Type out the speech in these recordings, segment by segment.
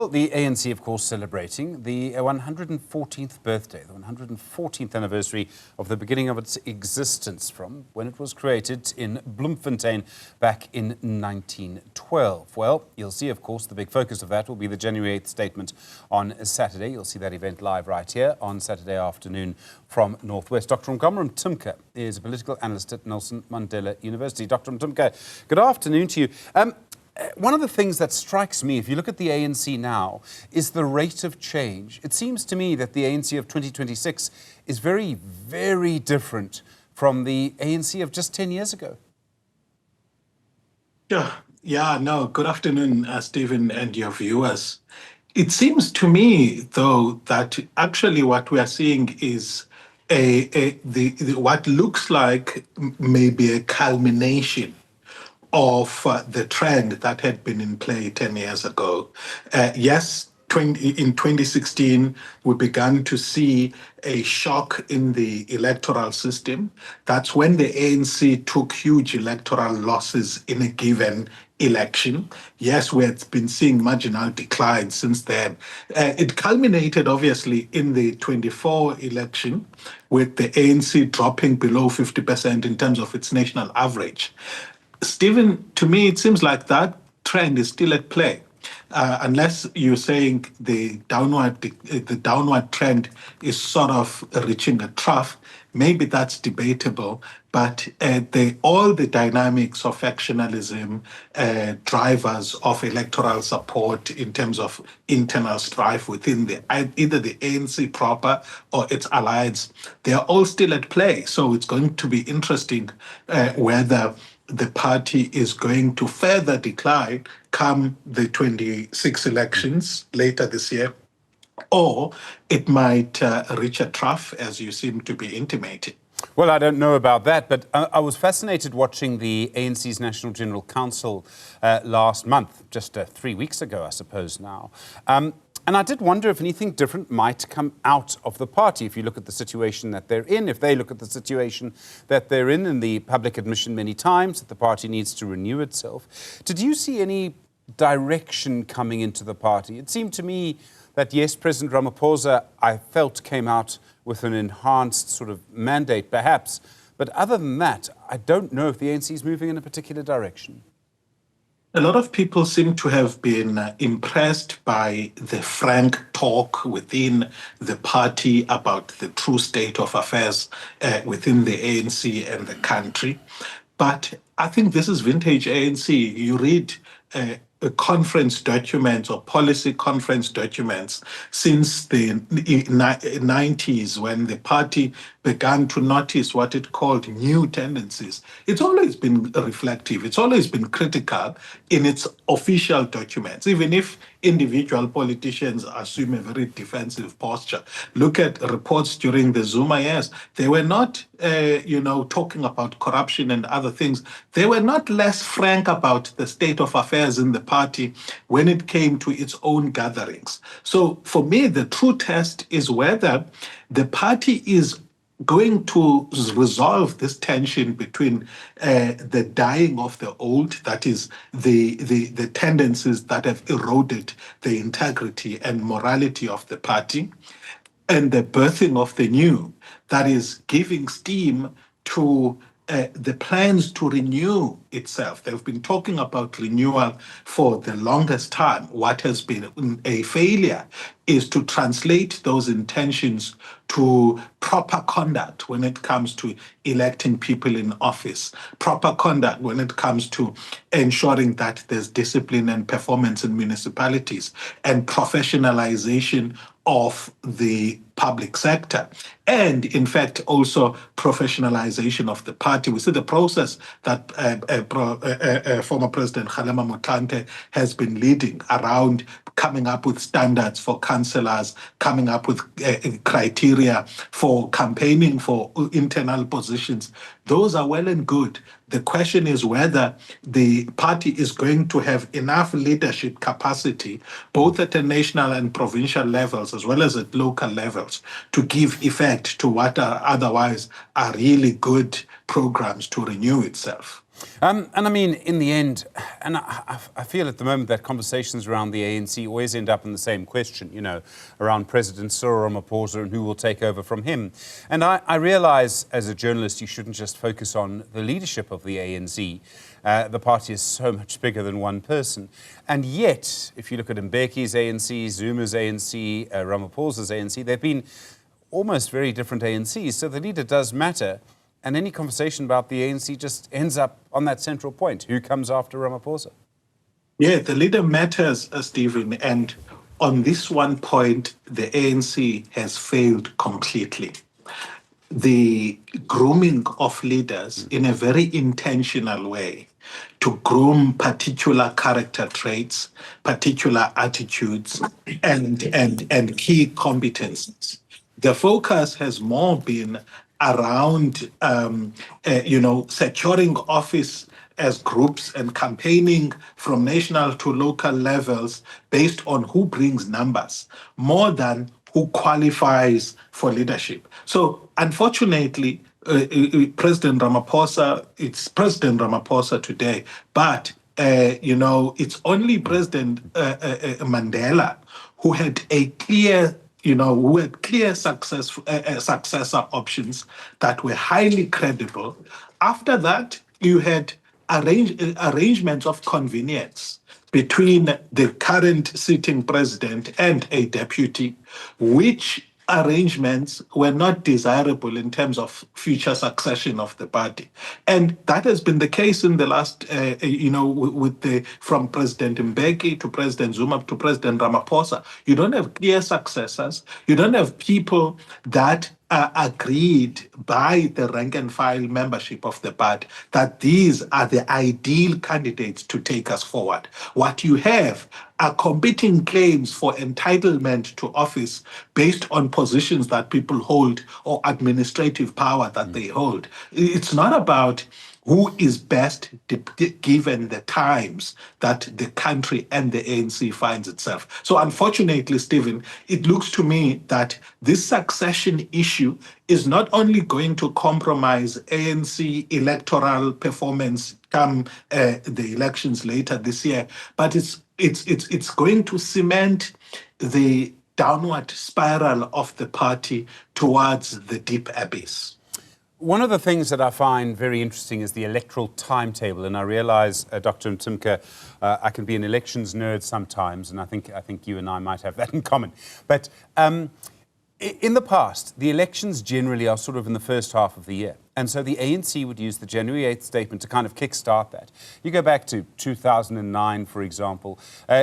Well, the ANC, of course, celebrating the 114th birthday, the 114th anniversary of the beginning of its existence from when it was created in Bloemfontein back in 1912. Well, you'll see, of course, the big focus of that will be the January 8th statement on Saturday. You'll see that event live right here on Saturday afternoon from Northwest. Dr. Ongama Mtimka is a political analyst at Nelson Mandela University. Dr. Mtimka, good afternoon to you. One of the things that strikes me, if you look at the ANC now, is the rate of change. It seems to me that the ANC of 2026 is very, very different from the ANC of just 10 years ago. Good afternoon, Stephen, and your viewers. It seems to me, though, that actually what we are seeing is what looks like maybe a culmination of the trend that had been in play 10 years ago. In 2016, we began to see a shock in the electoral system. That's when the ANC took huge electoral losses in a given election. Yes, we had been seeing marginal decline since then. It culminated, obviously, in the 24 election, with the ANC dropping below 50% in terms of its national average. Stephen, to me, it seems like that trend is still at play. Unless you're saying the downward trend is sort of reaching a trough, maybe that's debatable. But all the dynamics of factionalism, drivers of electoral support in terms of internal strife within either the ANC proper or its allies, they are all still at play. So it's going to be interesting whether the party is going to further decline come the 26 elections later this year, or it might reach a trough, as you seem to be intimating. Well, I don't know about that, but I was fascinated watching the ANC's National General Council last month, just 3 weeks ago, I suppose now. And I did wonder if anything different might come out of the party. If you look at the situation that they're in, if they look at the situation that they're in the public admission many times, that the party needs to renew itself. Did you see any direction coming into the party? It seemed to me that, yes, President Ramaphosa, I felt, came out with an enhanced sort of mandate, perhaps. But other than that, I don't know if the ANC is moving in a particular direction. A lot of people seem to have been impressed by the frank talk within the party about the true state of affairs within the ANC and the country. But I think this is vintage ANC. You read conference documents or policy conference documents since the 90s, when the party began to notice what it called new tendencies. It's always been reflective. It's always been critical in its official documents, even if individual politicians assume a very defensive posture. Look at reports during the Zuma years. They were not, talking about corruption and other things. They were not less frank about the state of affairs in the party when it came to its own gatherings. So for me, the true test is whether the party is going to resolve this tension between the dying of the old, that is the tendencies that have eroded the integrity and morality of the party, and the birthing of the new, that is giving steam to the plans to renew itself. They've been talking about renewal for the longest time. What has been a failure is to translate those intentions to proper conduct when it comes to electing people in office, proper conduct when it comes to ensuring that there's discipline and performance in municipalities, and professionalization of the public sector, and in fact also professionalization of the party. We see the process that former President Kgalema Motlanthe has been leading around coming up with standards for councillors, coming up with criteria for campaigning for internal positions. Those are well and good. The question is whether the party is going to have enough leadership capacity, both at the national and provincial levels, as well as at local levels, to give effect to what are otherwise are really good programs to renew itself. And I mean, in the end, and I feel at the moment that conversations around the ANC always end up in the same question, you know, around President Cyril Ramaphosa and who will take over from him. And I realise as a journalist you shouldn't just focus on the leadership of the ANC. The party is so much bigger than one person. And yet, if you look at Mbeki's ANC, Zuma's ANC, Ramaphosa's ANC, they've been almost very different ANCs. So the leader does matter. And any conversation about the ANC just ends up on that central point. Who comes after Ramaphosa? Yeah, the leader matters, Stephen. And on this one point, the ANC has failed completely. The grooming of leaders in a very intentional way to groom particular character traits, particular attitudes, and key competencies. The focus has more been around, securing office as groups and campaigning from national to local levels based on who brings numbers more than who qualifies for leadership. So, unfortunately, President Ramaphosa, it's President Ramaphosa today, but it's only President Mandela who had a clear successor options that were highly credible. After that, you had arrangements of convenience between the current sitting president and a deputy, which arrangements were not desirable in terms of future succession of the party. And that has been the case in the last, from President Mbeki to President Zuma to President Ramaphosa. You don't have clear successors. You don't have people that are agreed by the rank and file membership of the party that these are the ideal candidates to take us forward. What you have are competing claims for entitlement to office based on positions that people hold or administrative power that they hold. It's not about who is best given the times that the country and the ANC finds itself. So unfortunately, Stephen, it looks to me that this succession issue is not only going to compromise ANC electoral performance come the elections later this year, but it's going to cement the downward spiral of the party towards the deep abyss. One of the things that I find very interesting is the electoral timetable, and I realise, Dr. Mtimka, I can be an elections nerd sometimes, and I think you and I might have that in common. But in the past, the elections generally are sort of in the first half of the year. And so the ANC would use the January 8th statement to kind of kickstart that. You go back to 2009, for example,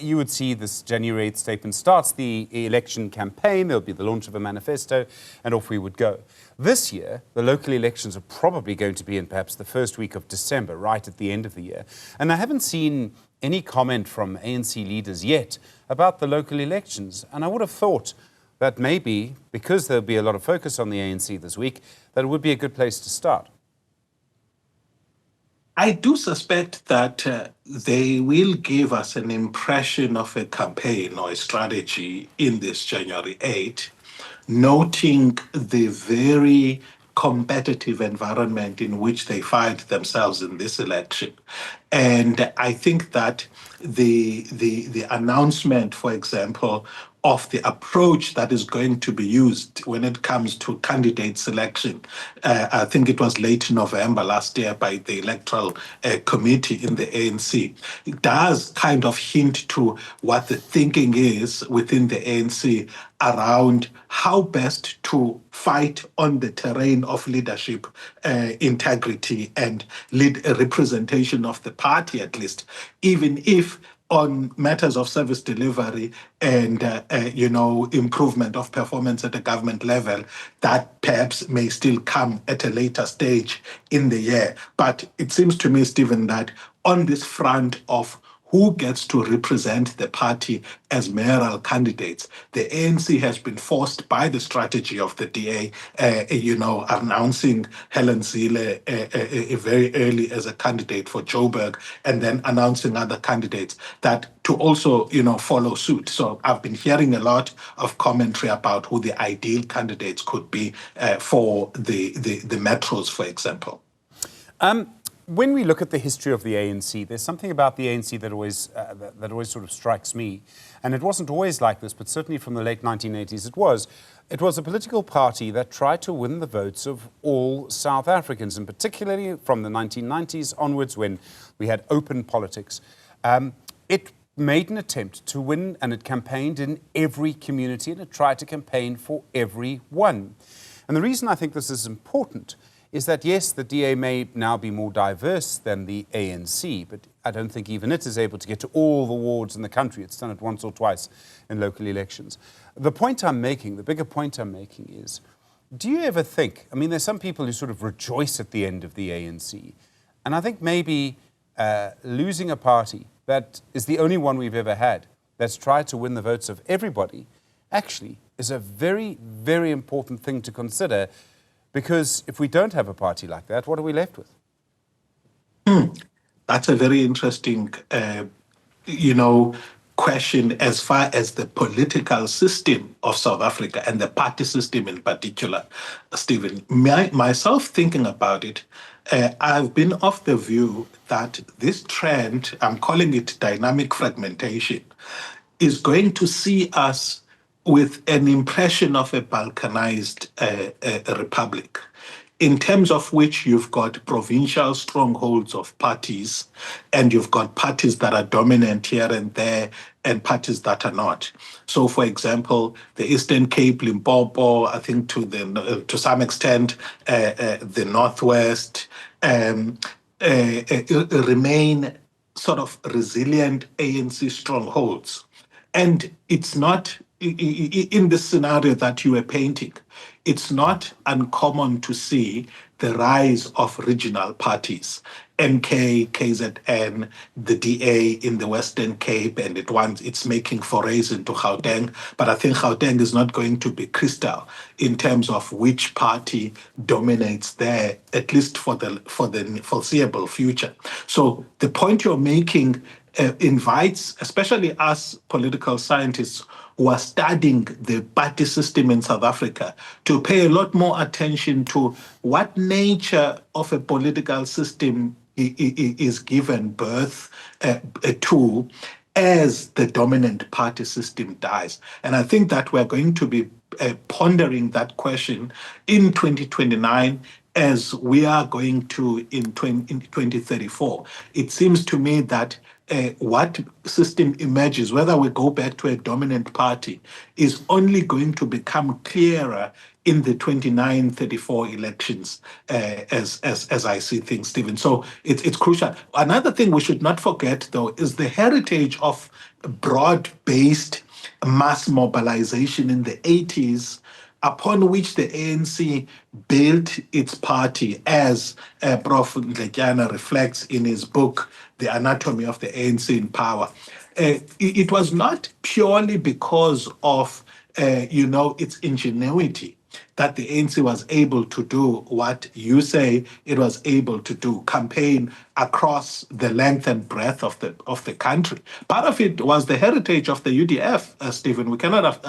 you would see this January 8th statement starts the election campaign, there'll be the launch of a manifesto, and off we would go. This year, the local elections are probably going to be in perhaps the first week of December, right at the end of the year. And I haven't seen any comment from ANC leaders yet about the local elections. And I would have thought that maybe, because there'll be a lot of focus on the ANC this week, that it would be a good place to start. I do suspect that they will give us an impression of a campaign or a strategy in this January 8, noting the very competitive environment in which they find themselves in this election. And I think that the announcement, for example, of the approach that is going to be used when it comes to candidate selection. I think it was late November last year by the Electoral Committee in the ANC. It does kind of hint to what the thinking is within the ANC around how best to fight on the terrain of leadership integrity and lead a representation of the party, at least, even if on matters of service delivery and, improvement of performance at the government level, that perhaps may still come at a later stage in the year. But it seems to me, Stephen, that on this front of who gets to represent the party as mayoral candidates, the ANC has been forced by the strategy of the DA, announcing Helen Zille very early as a candidate for Joburg, and then announcing other candidates that to also, follow suit. So I've been hearing a lot of commentary about who the ideal candidates could be for the metros, for example. when we look at the history of the ANC, there's something about the ANC that always sort of strikes me. And it wasn't always like this, but certainly from the late 1980s it was. It was a political party that tried to win the votes of all South Africans, and particularly from the 1990s onwards when we had open politics. It made an attempt to win, and it campaigned in every community, and it tried to campaign for everyone. And the reason I think this is important is that, yes, the DA may now be more diverse than the ANC, but I don't think even it is able to get to all the wards in the country. It's done it once or twice in local elections. The point I'm making, the bigger point I'm making is, do you ever think, I mean, there's some people who sort of rejoice at the end of the ANC, and I think maybe losing a party that is the only one we've ever had that's tried to win the votes of everybody actually is a very, very important thing to consider. Because if we don't have a party like that, what are we left with? That's a very interesting, question as far as the political system of South Africa and the party system in particular, Stephen. Myself thinking about it, I've been of the view that this trend, I'm calling it dynamic fragmentation, is going to see us with an impression of a balkanized republic, in terms of which you've got provincial strongholds of parties, and you've got parties that are dominant here and there, and parties that are not. So, for example, the Eastern Cape, Limpopo, I think to some extent, the Northwest, remain sort of resilient ANC strongholds. And it's not, in the scenario that you were painting, it's not uncommon to see the rise of regional parties. MK, KZN, the DA in the Western Cape, and it's making forays into Gauteng. But I think Gauteng is not going to be crystal in terms of which party dominates there, at least for the foreseeable future. So the point you're making invites, especially us political scientists who are studying the party system in South Africa, to pay a lot more attention to what nature of a political system is given birth to as the dominant party system dies. And I think that we're going to be pondering that question in 2029 as we are going to in 2034. It seems to me that what system emerges, whether we go back to a dominant party, is only going to become clearer in the 29-34 elections, as I see things, Stephen. So it's crucial. Another thing we should not forget, though, is the heritage of broad-based mass mobilization in the 80s, upon which the ANC built its party, as Prof. Ndletyana reflects in his book, The Anatomy of the ANC in Power. It was not purely because of, its ingenuity that the ANC was able to do what you say it was able to do, campaign across the length and breadth of the country. Part of it was the heritage of the UDF, Stephen. We cannot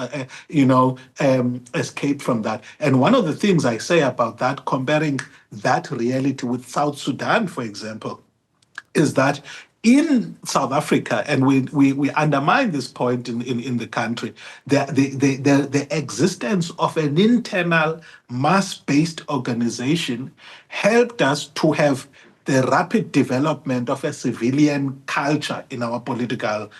escape from that. And one of the things I say about that, comparing that reality with South Sudan, for example, is that in South Africa, and we undermine this point in the country, the existence of an internal mass-based organization helped us to have the rapid development of a civilian culture in our political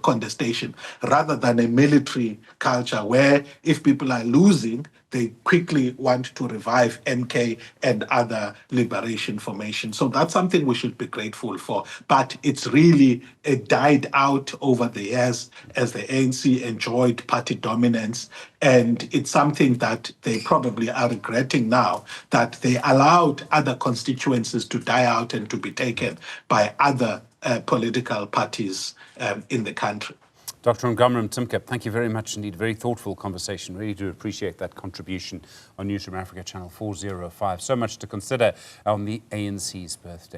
contestation, rather than a military culture where if people are losing, they quickly want to revive MK and other liberation formations. So that's something we should be grateful for. But it's really died out over the years as the ANC enjoyed party dominance. And it's something that they probably are regretting now, that they allowed other constituencies to die out and to be taken by other political parties in the country. Dr. Ongama Mtimka, thank you very much indeed. Very thoughtful conversation. Really do appreciate that contribution on Newzroom Afrika Channel 405. So much to consider on the ANC's birthday.